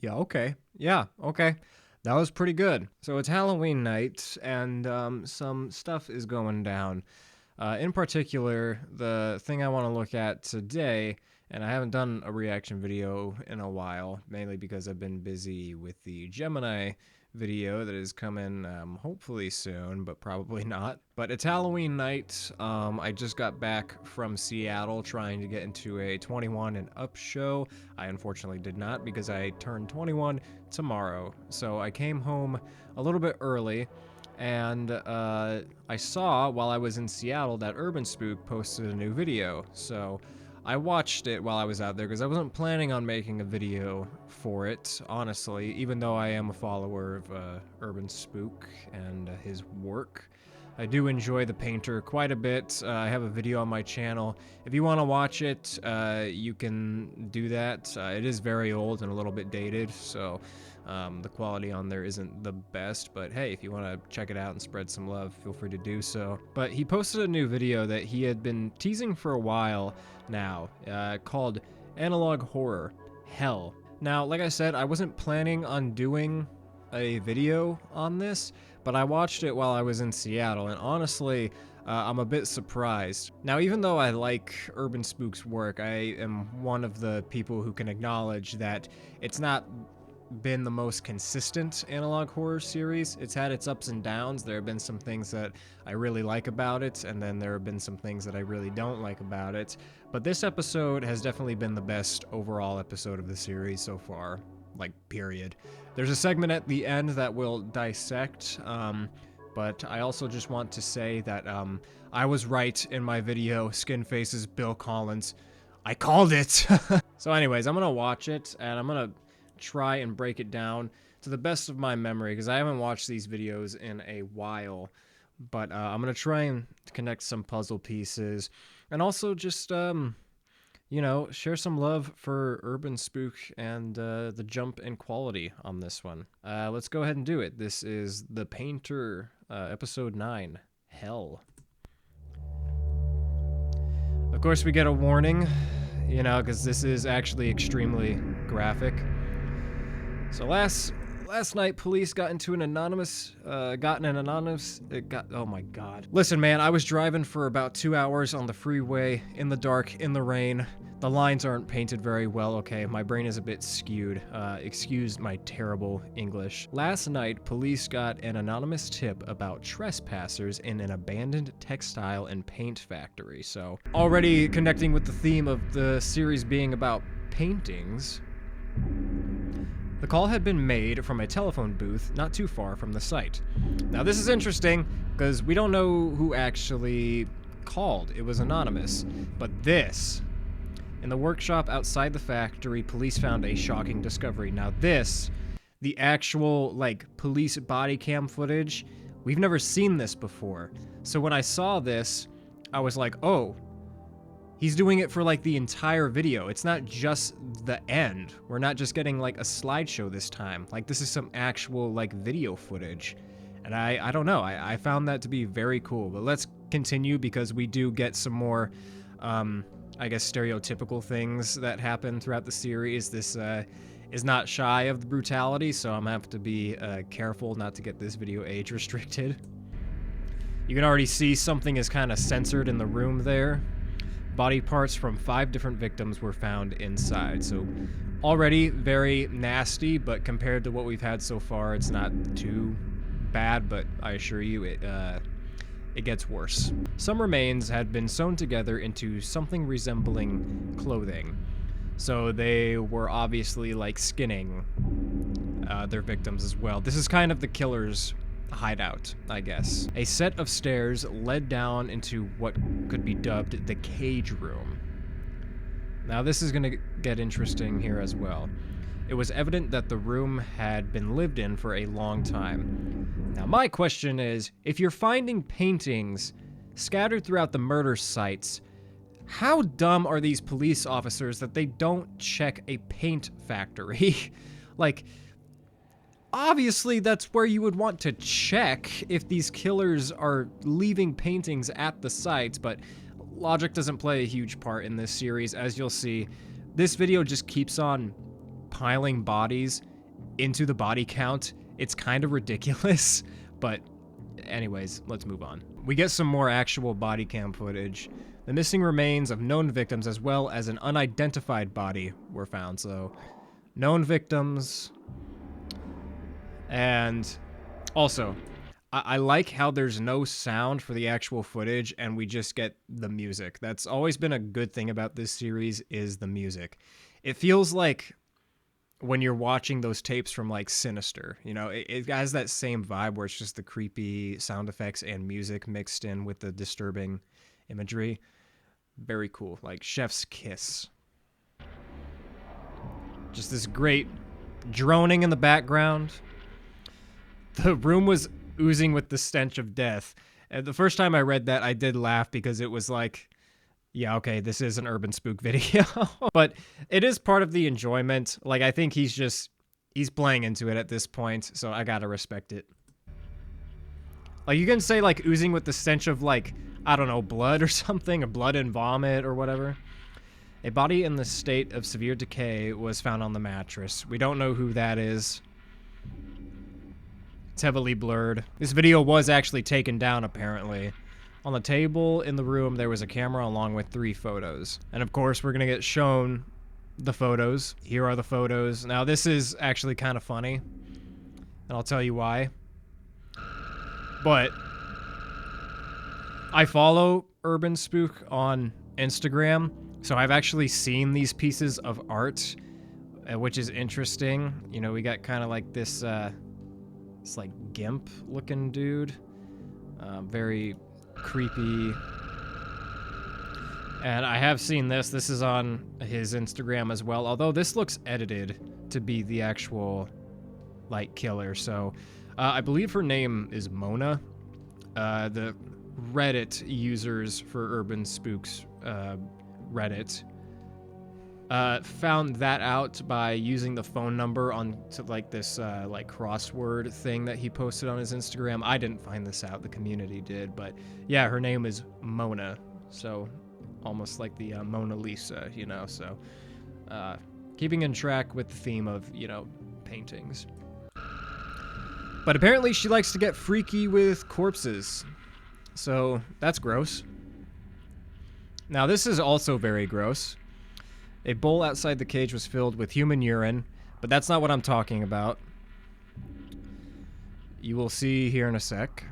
Yeah, okay. Yeah, okay. That was pretty good. So it's Halloween night, and some stuff is going down. In particular, the thing I want to look at today, and I haven't done a reaction video in a while, mainly because I've been busy with the Gemini video that is coming hopefully soon, but probably not. But it's Halloween night. I just got back from Seattle trying to get into a 21 and up show. I unfortunately did not because I turned 21 tomorrow. So I came home a little bit early. And I saw while I was in Seattle that UrbanSPOOK posted a new video, so I watched it while I was out there because I wasn't planning on making a video for it, honestly, even though I am a follower of UrbanSPOOK and his work. I do enjoy the painter quite a bit. I have a video on my channel. If you want to watch it, you can do that. It is very old and a little bit dated, so the quality on there isn't the best, but hey, if you want to check it out and spread some love, feel free to do so. But he posted a new video that he had been teasing for a while now, called Analog Horror Hell. Now, like I said, I wasn't planning on doing a video on this, but I watched it while I was in Seattle, and honestly, I'm a bit surprised. Now, even though I like UrbanSPOOK's work, I am one of the people who can acknowledge that it's not been the most consistent analog horror series. It's had its ups and downs. There have been some things that I really like about it, and then there have been some things that I really don't like about it. But this episode has definitely been the best overall episode of the series so far. Like, period. There's a segment at the end that will dissect, but I also just want to say that I was right in my video, Skin Faces Bill Collins. I called it! So anyways, I'm gonna watch it, and I'm gonna try and break it down to the best of my memory, because I haven't watched these videos in a while, but I'm gonna try and connect some puzzle pieces, and also just you know, share some love for UrbanSPOOK and the jump in quality on this one. Let's go ahead and do it. This is The Painter, episode 9, Hell. Of course, we get a warning, you know, because this is actually extremely graphic. So last night, police got into an anonymous, oh my god. Listen, man, I was driving for about 2 hours on the freeway, in the dark, in the rain. The lines aren't painted very well, okay? My brain is a bit skewed. Excuse my terrible English. Last night, police got an anonymous tip about trespassers in an abandoned textile and paint factory. So, already connecting with the theme of the series being about paintings, the call had been made from a telephone booth not too far from the site. Now this is interesting, because we don't know who actually called. It was anonymous. But this, in the workshop outside the factory, police found a shocking discovery. Now this, the actual, like, police body cam footage, we've never seen this before. So when I saw this, I was like, oh, he's doing it for, like, the entire video. It's not just the end. We're not just getting, like, a slideshow this time. Like, this is some actual, like, video footage. And I don't know. I found that to be very cool. But let's continue, because we do get some more, I guess, stereotypical things that happen throughout the series. This is not shy of the brutality, so I'm gonna have to be careful not to get this video age restricted. You can already see something is kind of censored in the room there. Body parts from 5 different victims were found inside, so already very nasty, but compared to what we've had so far, it's not too bad, but I assure you it gets worse. Some remains had been sewn together into something resembling clothing, so they were obviously, like, skinning their victims as well. This is kind of the killer's hideout, I guess. A set of stairs led down into what could be dubbed the cage room. Now this is gonna get interesting here as well. It was evident that the room had been lived in for a long time. Now my question is, if you're finding paintings scattered throughout the murder sites, how dumb are these police officers that they don't check a paint factory? Like, obviously, that's where you would want to check if these killers are leaving paintings at the sites, but logic doesn't play a huge part in this series. As you'll see, this video just keeps on piling bodies into the body count, it's kind of ridiculous. But anyways, let's move on. We get some more actual body cam footage. The missing remains of known victims as well as an unidentified body were found. So, known victims. And also, I like how there's no sound for the actual footage and we just get the music. That's always been a good thing about this series, is the music. It feels like when you're watching those tapes from like Sinister, you know, it has that same vibe where it's just the creepy sound effects and music mixed in with the disturbing imagery. Very cool. Like Chef's Kiss. Just this great droning in the background. The room was oozing with the stench of death. And the first time I read that, I did laugh because it was like, yeah, okay, this is an Urban Spook video. But it is part of the enjoyment. Like, I think he's playing into it at this point, so I gotta respect it. Like, you can say, like, oozing with the stench of, like, I don't know, blood or something, or blood and vomit or whatever. A body in the state of severe decay was found on the mattress. We don't know who that is. It's heavily blurred. This video was actually taken down, apparently. On the table in the room, there was a camera along with 3 photos. And of course, we're gonna get shown the photos. Here are the photos. Now, this is actually kind of funny, and I'll tell you why. But I follow Urban Spook on Instagram, so I've actually seen these pieces of art, which is interesting. You know, we got kind of like this, it's like GIMP-looking dude. Very creepy. And I have seen this. This is on his Instagram as well, although this looks edited to be the actual, like, killer. So, I believe her name is Mona. The Reddit users for Urban Spook's Reddit found that out by using the phone number on to like this like crossword thing that he posted on his Instagram. I didn't find this out, the community did, but yeah, her name is Mona, so almost like the Mona Lisa, you know. So keeping in track with the theme of, you know, paintings. But apparently she likes to get freaky with corpses, so that's gross. Now this is also very gross. A bowl outside the cage was filled with human urine, but that's not what I'm talking about. You will see here in a sec.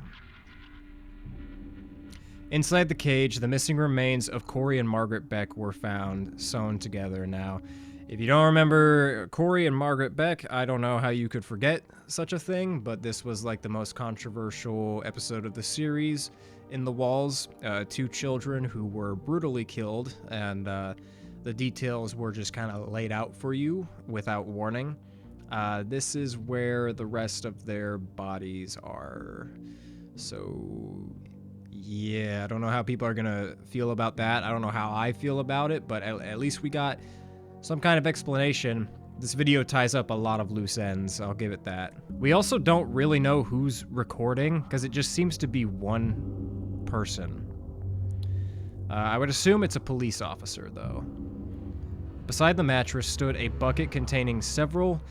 Inside the cage, the missing remains of Corey and Margaret Beck were found, sewn together. Now, if you don't remember Corey and Margaret Beck, I don't know how you could forget such a thing, but this was like the most controversial episode of the series. In the walls, 2 children who were brutally killed, and the details were just kind of laid out for you without warning. This is where the rest of their bodies are. So, yeah, I don't know how people are gonna feel about that. I don't know how I feel about it, but at least we got some kind of explanation. This video ties up a lot of loose ends, I'll give it that. We also don't really know who's recording, because it just seems to be one person. I would assume it's a police officer, though. Beside the mattress stood a bucket containing several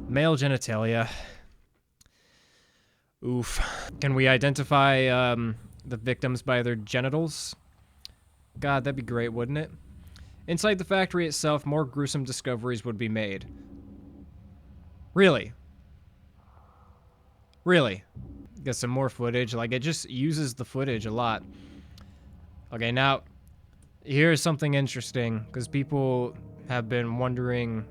male genitalia. Oof. Can we identify the victims by their genitals? God, that'd be great, wouldn't it? Inside the factory itself, more gruesome discoveries would be made. Really? Really? Get some more footage. Like, it just uses the footage a lot. Okay, now, here's something interesting, because people have been wondering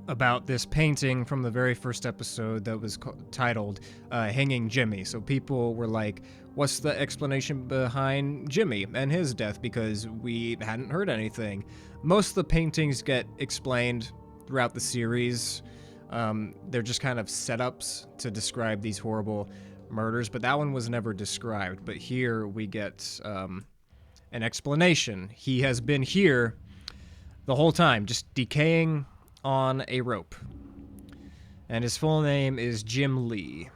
about this painting from the very first episode that was titled Hanging Jimmy. So people were like, what's the explanation behind Jimmy and his death? Because we hadn't heard anything. Most of the paintings get explained throughout the series. They're just kind of setups to describe these horrible murders, but that one was never described. But here we get an explanation. He has been here the whole time, just decaying on a rope. And his full name is Jim Lee.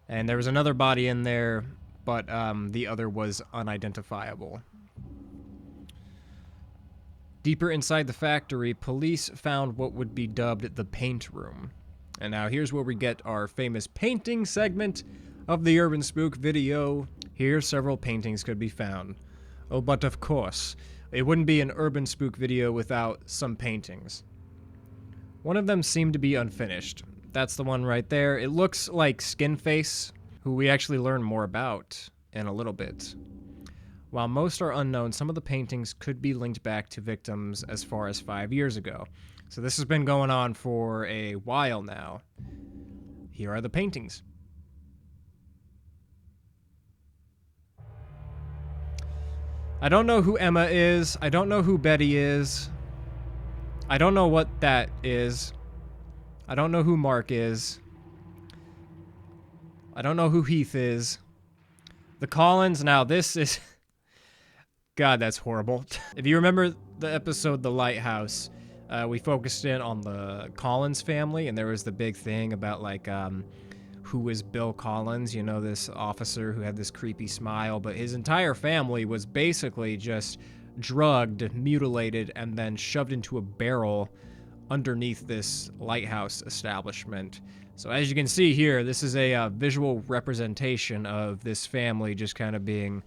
And there was another body in there, but the other was unidentifiable. Deeper inside the factory, police found what would be dubbed the paint room. And now here's where we get our famous painting segment of the Urban Spook video. Here, several paintings could be found. Oh, but of course, it wouldn't be an Urban Spook video without some paintings. One of them seemed to be unfinished. That's the one right there. It looks like Skinface, who we actually learn more about in a little bit. While most are unknown, some of the paintings could be linked back to victims as far as 5 years ago. So this has been going on for a while now. Here are the paintings. I don't know who Emma is. I don't know who Betty is. I don't know what that is. I don't know who Mark is. I don't know who Heath is. The Collins, now this is... God, that's horrible. If you remember the episode The Lighthouse, we focused in on the Collins family, and there was the big thing about, like, who is Bill Collins, you know, this officer who had this creepy smile, but his entire family was basically just drugged, mutilated, and then shoved into a barrel underneath this lighthouse establishment. So as you can see here, this is a visual representation of this family just kind of being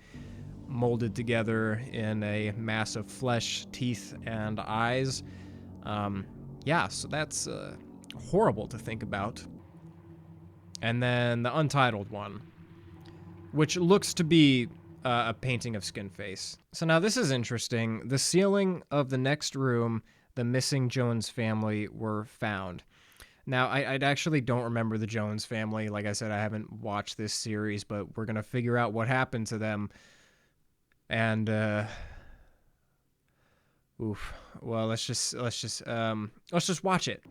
molded together in a mass of flesh, teeth, and eyes. Yeah, so that's horrible to think about. And then the untitled one, which looks to be a painting of Skinface. So now this is interesting. The ceiling of the next room, the missing Jones family were found. Now, I actually don't remember the Jones family. Like I said, I haven't watched this series, but we're going to figure out what happened to them. And, oof. Well, let's just watch it.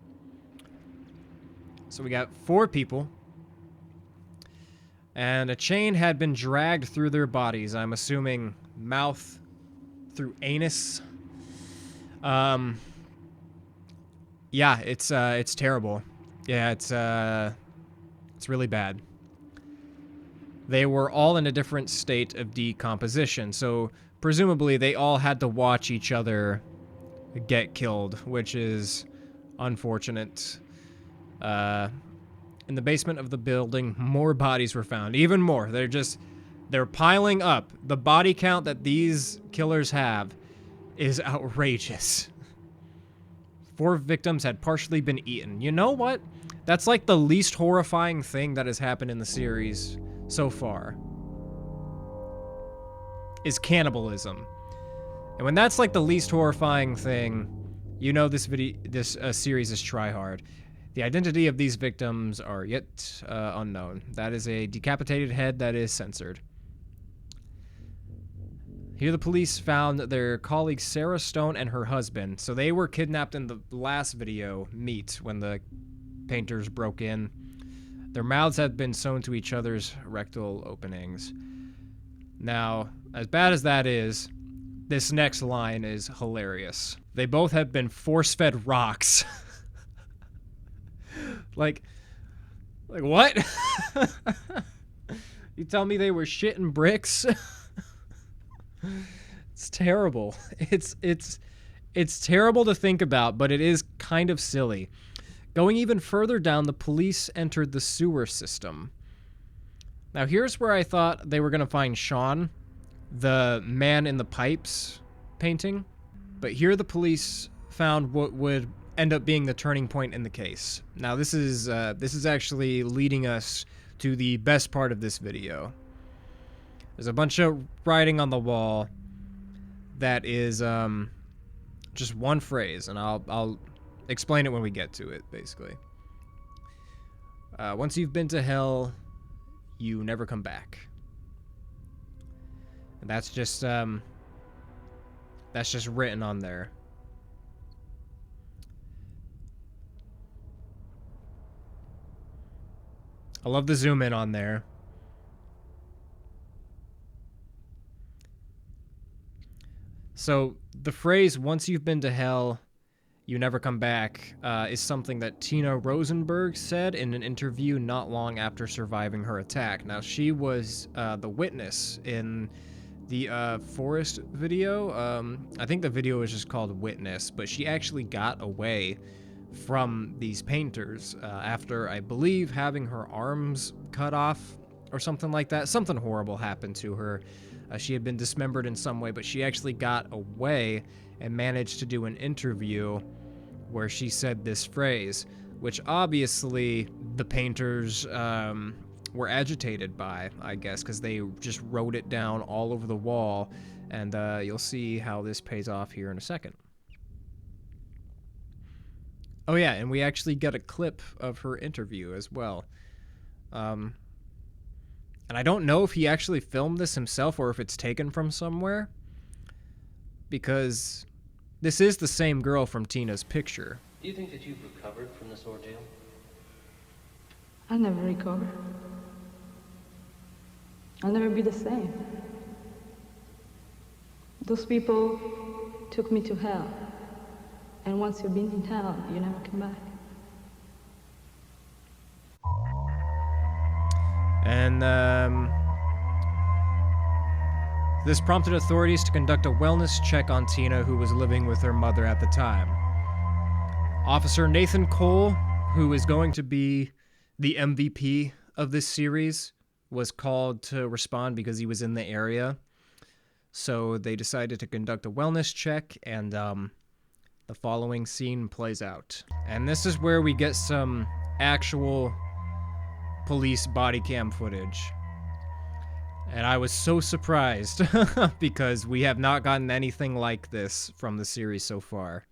So we got 4 people. And a chain had been dragged through their bodies. I'm assuming mouth through anus. Yeah, it's terrible. Yeah, it's really bad. They were all in a different state of decomposition, so presumably they all had to watch each other get killed, which is unfortunate. In the basement of the building, more bodies were found. Even more. They're piling up. The body count that these killers have is outrageous. 4 victims had partially been eaten. You know what? That's like the least horrifying thing that has happened in the series so far. Is cannibalism. And when that's like the least horrifying thing, you know this series is try-hard. The identity of these victims are yet unknown. That is a decapitated head that is censored. Here the police found their colleague Sarah Stone and her husband. So they were kidnapped in the last video, Meet, when the painters broke in. Their mouths had been sewn to each other's rectal openings. Now, as bad as that is, this next line is hilarious. They both have been force-fed rocks. Like what? You tell me they were shitting bricks? It's terrible. It's terrible to think about, but it is kind of silly. Going even further down, the police entered the sewer system. Now here's where I thought they were going to find Sean, the man in the pipes painting. But here the police found what would end up being the turning point in the case. Now this is actually leading us to the best part of this video. There's a bunch of writing on the wall that is just one phrase, and I'll explain it when we get to it, basically. Once you've been to hell, you never come back. And that's just written on there. I love the zoom in on there. So the phrase, once you've been to hell, you never come back, is something that Tina Rosenberg said in an interview not long after surviving her attack. Now, she was the witness in the forest video. I think the video was just called Witness, but she actually got away from these painters after, I believe, having her arms cut off or something like that. Something horrible happened to her. She had been dismembered in some way, but she actually got away and managed to do an interview where she said this phrase, which obviously the painters were agitated by, I guess, because they just wrote it down all over the wall, and you'll see how this pays off here in a second. Oh yeah, and we actually get a clip of her interview as well. And I don't know if he actually filmed this himself or if it's taken from somewhere, because this is the same girl from Tina's picture. Do you think that you've recovered from this ordeal? I'll never recover. I'll never be the same. Those people took me to hell. And once you've been in hell, you never come back. And this prompted authorities to conduct a wellness check on Tina, who was living with her mother at the time. Officer Nathan Cole, who is going to be the MVP of this series, was called to respond because he was in the area. So they decided to conduct a wellness check, and the following scene plays out. And this is where we get some actual police body cam footage. And I was so surprised because we have not gotten anything like this from the series so far.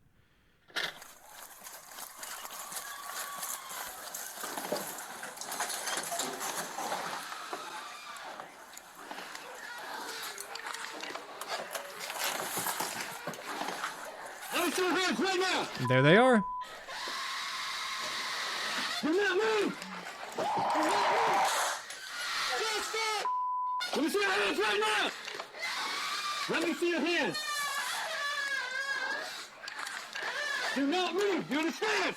And there they are. Do not move! Let me see your hands right now! Let me see your hands! Do not move! You understand?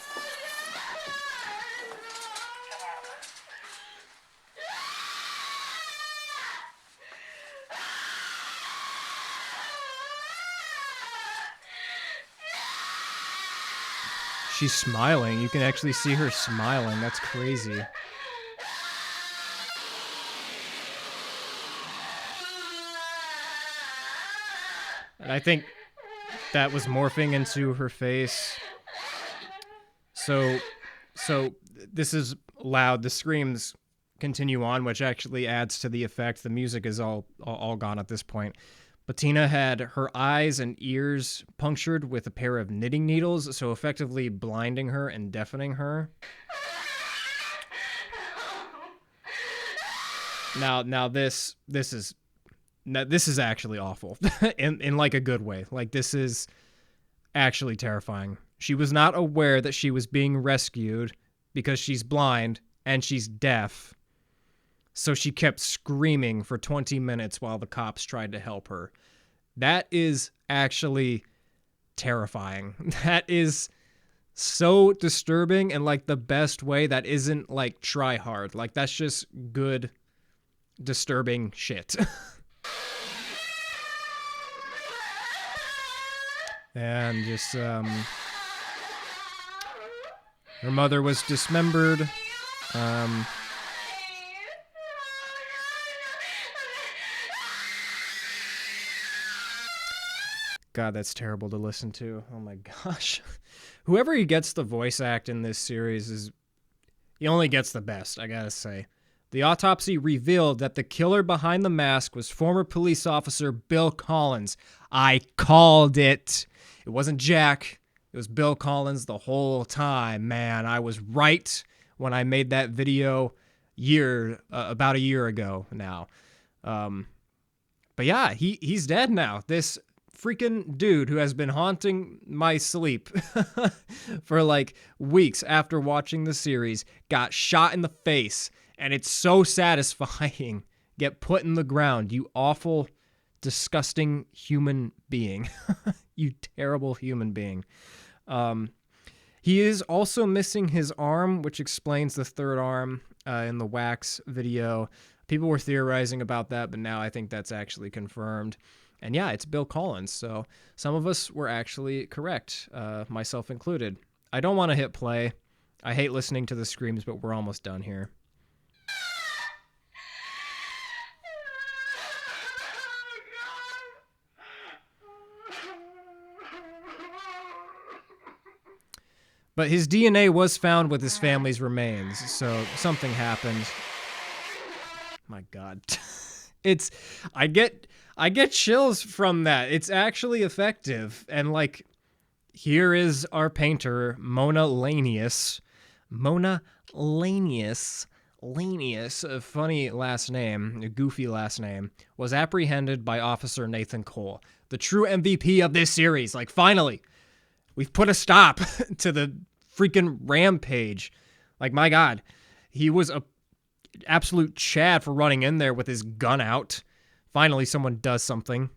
She's smiling. You can actually see her smiling. That's crazy. And I think that was morphing into her face. So this is loud. The screams continue on, which actually adds to the effect. The music is all gone at this point. But Tina had her eyes and ears punctured with a pair of knitting needles, so effectively blinding her and deafening her. Now this is actually awful in like a good way. Like, this is actually terrifying. She was not aware that she was being rescued because she's blind and she's deaf. So she kept screaming for 20 minutes while the cops tried to help her. That is actually terrifying. That is so disturbing, and like the best way that isn't like try hard. Like, that's just good, disturbing shit. And just, her mother was dismembered. God, that's terrible to listen to. Oh my gosh. Whoever he gets the voice act in this series he only gets the best, I gotta say. The autopsy revealed that the killer behind the mask was former police officer Bill Collins. I called it. It wasn't Jack. It was Bill Collins the whole time, man. I was right when I made that video about a year ago now. But yeah, he's dead now. This freaking dude who has been haunting my sleep for like weeks after watching the series got shot in the face, and it's so satisfying. Get put in the ground, you awful, disgusting human being. You terrible human being. He is also missing his arm, which explains the third arm in the wax video. People were theorizing about that, but now I think that's actually confirmed. And yeah, it's Bill Collins, so some of us were actually correct, myself included. I don't want to hit play. I hate listening to the screams, but we're almost done here. But his DNA was found with his family's remains, so something happened. My God. I get chills from that. It's actually effective. And like, here is our painter, Mona Lanius. Mona Lanius, a funny last name, a goofy last name, was apprehended by Officer Nathan Cole, the true MVP of this series. Like, finally, we've put a stop to the freaking rampage. Like, my God, he was a absolute Chad for running in there with his gun out. Finally, someone does something.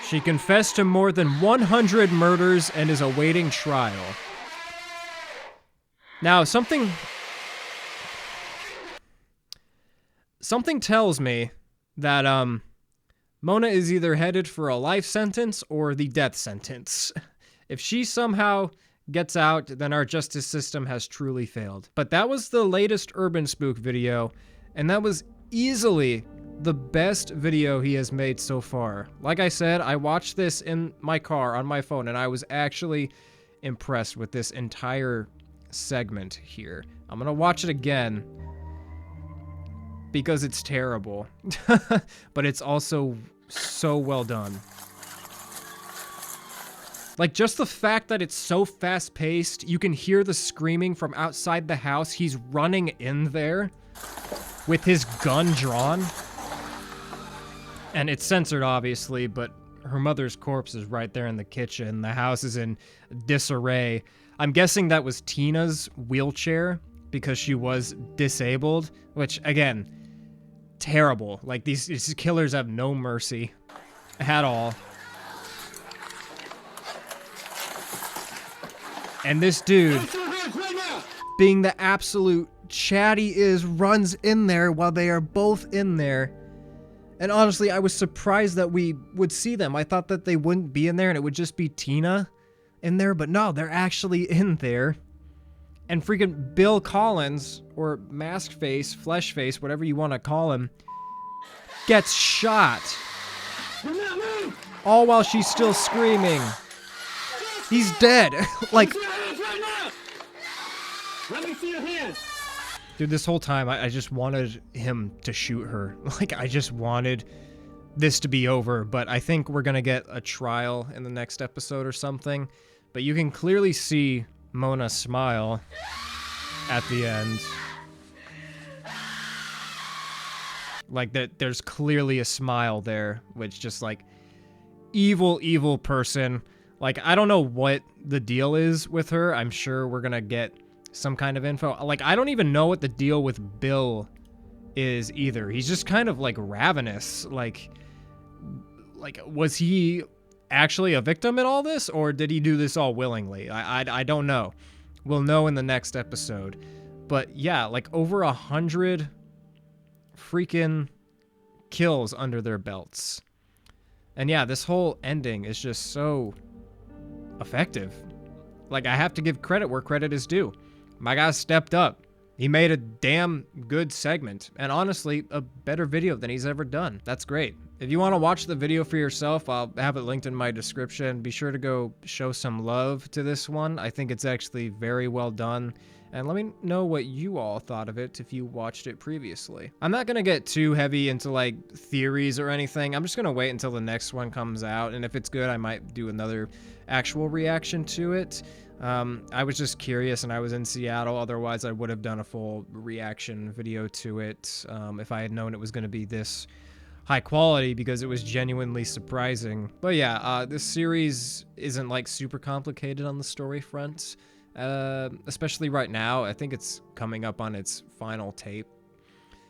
She confessed to more than 100 murders and is awaiting trial. Now, something tells me that Mona is either headed for a life sentence or the death sentence. If she somehow gets out, then our justice system has truly failed. But that was the latest Urban Spook video, and that was easily the best video he has made so far. Like I said, I watched this in my car on my phone, and I was actually impressed with this entire segment here. I'm gonna watch it again because it's terrible, but it's also so well done. Like, just the fact that it's so fast-paced, you can hear the screaming from outside the house. He's running in there with his gun drawn. And it's censored, obviously, but her mother's corpse is right there in the kitchen. The house is in disarray. I'm guessing that was Tina's wheelchair because she was disabled, which, again, terrible. Like, these killers have no mercy at all. And this dude, being the absolute Chad he is, runs in there while they are both in there. And honestly, I was surprised that we would see them. I thought that they wouldn't be in there and it would just be Tina in there, but no, they're actually in there. And freaking Bill Collins, or Mask Face, Flesh Face, whatever you want to call him, gets shot. All while she's still screaming. He's dead. Like, Let me see your hands. dude, this whole time, I just wanted him to shoot her. Like, I just wanted this to be over, but I think we're gonna get a trial in the next episode or something. But you can clearly see Mona smile at the end. Like, that, there's clearly a smile there, which just, like, evil person. Like, I don't know what the deal is with her. I'm sure we're gonna get some kind of info. Like, I don't even know what the deal with Bill is either. He's just kind of, like, ravenous. Like, was he actually a victim in all this, or did he do this all willingly? I don't know. We'll know in the next episode. But yeah, like, over 100 freaking kills under their belts. And yeah, this whole ending is just so effective. Like, I have to give credit where credit is due. My guy stepped up. He made a damn good segment, and honestly, a better video than he's ever done. That's great. If you want to watch the video for yourself, I'll have it linked in my description. Be sure to go show some love to this one. I think it's actually very well done. And let me know what you all thought of it if you watched it previously. I'm not going to get too heavy into, like, theories or anything. I'm just going to wait until the next one comes out. And if it's good, I might do another actual reaction to it. I was just curious and I was in Seattle. Otherwise, I would have done a full reaction video to it if I had known it was going to be this high quality, because it was genuinely surprising. But yeah, this series isn't, like, super complicated on the story front. Especially right now. I think it's coming up on its final tape.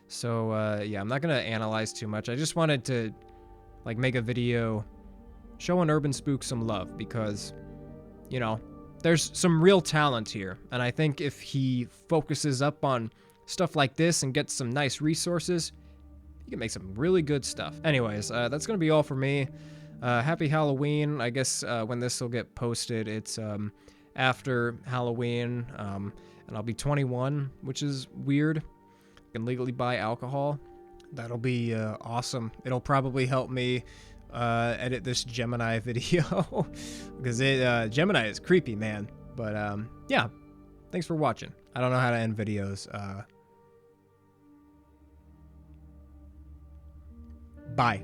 So, yeah, I'm not going to analyze too much. I just wanted to, like, make a video showing Urban Spook some love because, you know, there's some real talent here, and I think if he focuses up on stuff like this and gets some nice resources, he can make some really good stuff. Anyways, that's gonna be all for me. Happy Halloween. I guess when this will get posted, it's after Halloween, and I'll be 21, which is weird. I can legally buy alcohol. That'll be awesome. It'll probably help me edit this Gemini video because Gemini is creepy, man. But yeah, thanks for watching. I don't know how to end videos. Bye.